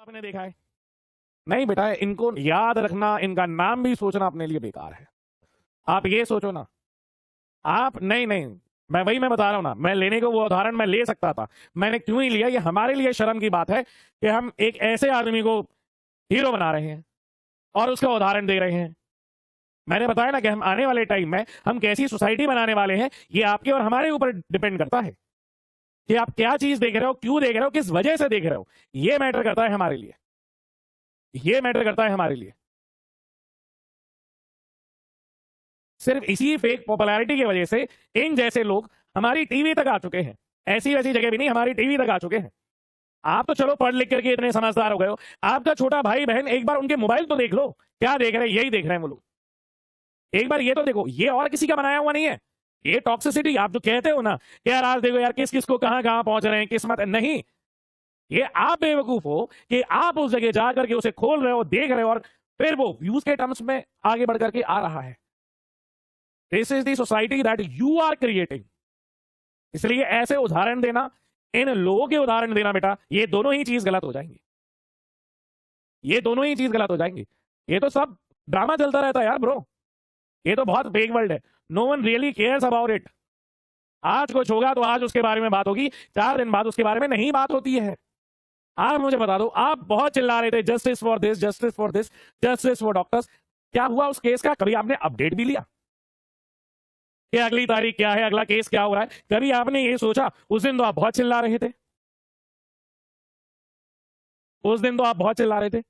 आपने देखा है? नहीं बेटा, इनको याद रखना, इनका नाम भी सोचना अपने लिए बेकार है। आप ये सोचो ना, आप नहीं नहीं, मैं बता रहा हूं ना, मैं लेने को वो उदाहरण मैं ले सकता था, मैंने क्यों ही लिया? ये हमारे लिए शर्म की बात है कि हम एक ऐसे आदमी को हीरो बना रहे हैं और उसका उदाहरण दे रहे हैं। मैंने बताया ना कि हम आने वाले टाइम में हम कैसी सोसाइटी बनाने वाले हैं, ये आपके और हमारे ऊपर डिपेंड करता है कि आप क्या चीज देख रहे हो, क्यों देख रहे हो, किस वजह से देख रहे हो। ये मैटर करता है हमारे लिए, ये मैटर करता है हमारे लिए। सिर्फ इसी फेक पॉपुलैरिटी की वजह से इन जैसे लोग हमारी टीवी तक आ चुके हैं। ऐसी वैसी जगह भी नहीं, हमारी टीवी तक आ चुके हैं। आप तो चलो पढ़ लिख करके इतने समझदार हो गए हो, आपका छोटा भाई बहन एक बार उनके मोबाइल तो देख लो, क्या देख रहे हैं? यही देख रहे हैं वो लोग। एक बार ये तो देखो, ये और किसी का बनाया हुआ नहीं है। ये टॉक्सिसिटी आप जो कहते हो ना कि यार आज देखो यार किस किस को कहां कहां पहुंच रहे हैं, किस्मत नहीं। ये आप बेवकूफ हो कि आप उस जगह जाकर के उसे खोल रहे हो, देख रहे हो, और फिर वो व्यूज के टर्म्स में आगे बढ़ करके आ रहा है। This is the society that you are creating. इसलिए ऐसे उदाहरण देना, इन लोगों के उदाहरण देना बेटा, ये दोनों ही चीज गलत हो जाएंगी। ये दोनों ही चीज गलत हो जाएंगी। ये तो सब ड्रामा चलता रहता है यार ब्रो। ये तो बहुत फेक वर्ल्ड है। No one really cares about it. आज कुछ होगा तो आज उसके बारे में बात होगी, 4 दिन बाद उसके बारे में नहीं बात होती है। आप मुझे बता दो, आप बहुत चिल्ला रहे थे justice for this, justice for this, justice for doctors. क्या हुआ उस केस का? कभी आपने अपडेट भी लिया कि अगली तारीख क्या है, अगला केस क्या हो रहा है? कभी आपने ये सोचा? उस दिन तो आप बहुत चिल्ला रहे थे, उस दिन तो आप बहुत चिल्ला रहे थे।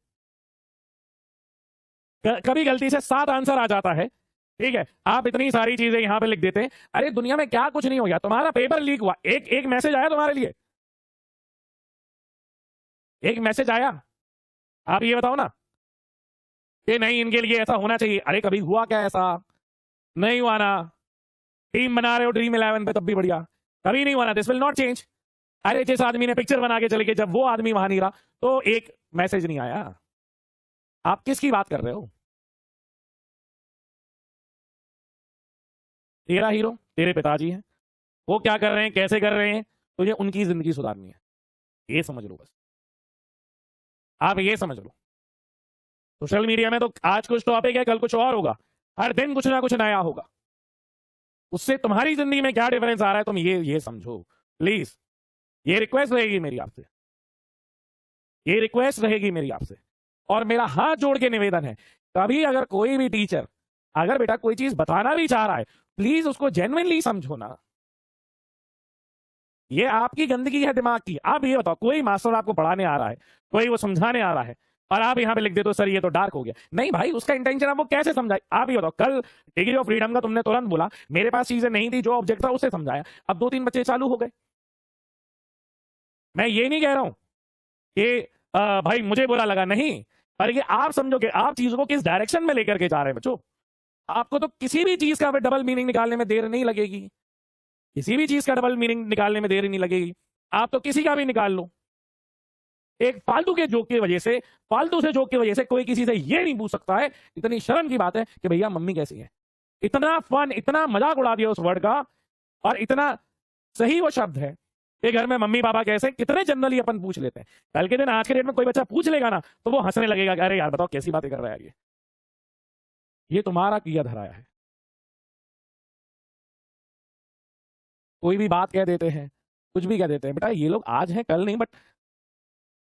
कभी गलती से 7 आंसर आ जाता है, ठीक है, आप इतनी सारी चीजें यहां पे लिख देते हैं। अरे दुनिया में क्या कुछ नहीं हो गया, तुम्हारा पेपर लीक हुआ, एक एक मैसेज आया तुम्हारे लिए? एक मैसेज आया? आप ये बताओ ना कि नहीं इनके लिए ऐसा होना चाहिए। अरे कभी हुआ क्या ऐसा? नहीं हुआ ना। टीम बना रहे हो ड्रीम 11 पे, तब भी बढ़िया। कभी नहीं हुआ ना। This will not change. अरे जिस आदमी ने पिक्चर बना के चले गए, जब वो आदमी वहां नहीं रहा तो एक मैसेज नहीं आया। आप किसकी बात कर रहे हो? तेरा हीरो तेरे पिताजी हैं, वो क्या कर रहे हैं, कैसे कर रहे हैं, तुझे उनकी जिंदगी सुधारनी है। ये समझ लो बस, आप ये समझ लो। सोशल मीडिया में तो आज कुछ टॉपिक है, कल कुछ और होगा, हर दिन कुछ ना कुछ नया होगा। उससे तुम्हारी जिंदगी में क्या डिफरेंस आ रहा है, तुम ये समझो प्लीज। ये रिक्वेस्ट रहेगी मेरी आपसे, ये रिक्वेस्ट रहेगी मेरी आपसे। और मेरा हाथ जोड़ के निवेदन है, कभी अगर कोई भी टीचर अगर बेटा कोई चीज बताना भी चाह रहा है, प्लीज उसको जेन्युइनली समझो ना। ये आपकी गंदगी है दिमाग की। आप ये बताओ, कोई मास्टर आपको पढ़ाने आ रहा है, कोई वो समझाने आ रहा है, और आप यहां पे लिख देते हो सर ये तो डार्क हो गया। नहीं भाई, उसका इंटेंशन आप वो कैसे समझाए? आप ये बताओ, कल डिग्री ऑफ फ्रीडम का तुमने तुरंत बोला मेरे पास चीजें नहीं थी, जो ऑब्जेक्ट था उसे समझाया, अब 2-3 बच्चे चालू हो गए। मैं ये नहीं कह रहा हूं कि भाई मुझे बुरा लगा, नहीं, पर ये आप समझो कि आप चीजों को किस डायरेक्शन में लेकर के जा रहे हैं बच्चों। आपको तो किसी भी चीज का डबल मीनिंग निकालने में देर नहीं लगेगी, किसी भी चीज का डबल मीनिंग निकालने में देर नहीं लगेगी। आप तो किसी का भी निकाल लो। एक फालतू के जोक की वजह से, फालतू से जोक की वजह से कोई किसी से ये नहीं पूछ सकता है। इतनी शर्म की बात है कि भैया मम्मी कैसी है। इतना फन, इतना मजाक उड़ा दिया उस वर्ड का, और इतना सही वो शब्द है कि घर में मम्मी पापा कैसे, कितने जनरली अपन पूछ लेते हैं। कल के दिन आज के डेट में कोई बच्चा पूछ लेगा ना तो वो हंसने लगेगा कि अरे यार बताओ कैसी बातें कर रहा है ये तुम्हारा किया धराया है। कोई भी बात कह देते हैं, कुछ भी कह देते हैं। बेटा ये लोग आज हैं कल नहीं, बट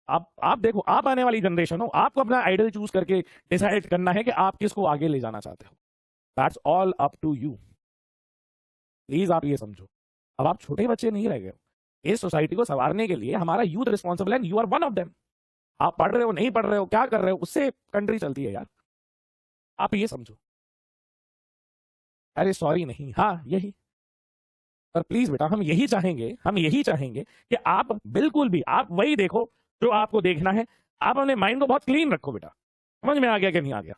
आप देखो, आप आने वाली जनरेशन हो, आपको अपना आइडल चूज करके डिसाइड करना है कि आप किसको आगे ले जाना चाहते हो। That's all up to you. Please आप ये समझो, अब आप छोटे बच्चे नहीं रह गए हो। इस सोसाइटी को संवारने के लिए हमारा यूथ रिस्पॉन्सिबल है, you are one of them. आप पढ़ रहे हो, नहीं पढ़ रहे हो, क्या कर रहे हो, उससे कंट्री चलती है यार। आप ये समझो। अरे सॉरी नहीं, हाँ यही। पर प्लीज बेटा, हम यही चाहेंगे, हम यही चाहेंगे कि आप बिल्कुल भी आप वही देखो जो आपको देखना है। आप अपने माइंड को बहुत क्लीन रखो बेटा। समझ में आ गया कि नहीं आ गया?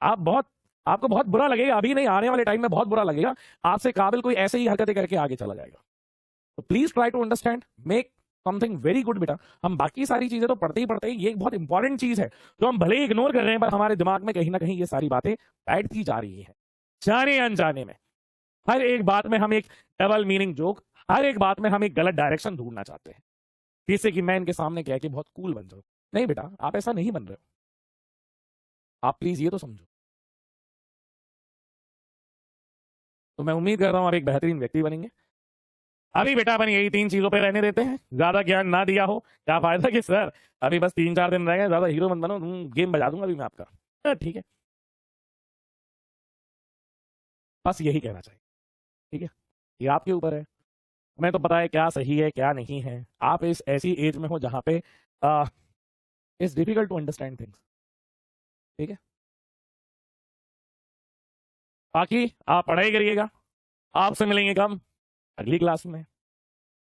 आपको बहुत बुरा लगेगा, अभी नहीं, आने वाले टाइम में बहुत बुरा लगेगा। आपसे काबिल कोई ऐसे ही हरकतें करके आगे चला जाएगा। तो please try to understand, make something very good बेटा। हम बाकी सारी चीजें तो पढ़ते ही पढ़ते ही, ये एक बहुत इंपॉर्टेंट चीज है जो हम भले ही इग्नोर कर रहे हैं, पर हमारे दिमाग में कहीं ना कहीं ये सारी बातें बैठती जा रही है, जाने अनजाने में। हर एक बात में हम एक डबल मीनिंग जोक, हर एक बात में हम एक गलत डायरेक्शन ढूंढना चाहते हैं, जिससे कि मैं इनके सामने कह के बहुत कूल बन जाऊं। नहीं बेटा, आप ऐसा नहीं बन रहे हो, आप प्लीज ये तो समझो। तो मैं उम्मीद कर रहा हूं आप एक बेहतरीन व्यक्ति बनेंगे। अभी बेटा अपन यही 3 चीजों पे रहने देते हैं, ज्यादा ज्ञान ना दिया हो, क्या फायदा कि सर अभी बस 3-4 दिन रह गए, ज्यादा हीरो मत बनो, गेम बजा दूंगा अभी मैं आपका। ठीक है, बस यही कहना चाहिए। ठीक है, ये आपके ऊपर है, हमें तो पता है क्या सही है क्या नहीं है। आप इस ऐसी एज में हो जहां पे it's difficult to understand things. ठीक है, बाकी आप पढ़ाई करिएगा, आपसे मिलेंगे कम अगली क्लास में।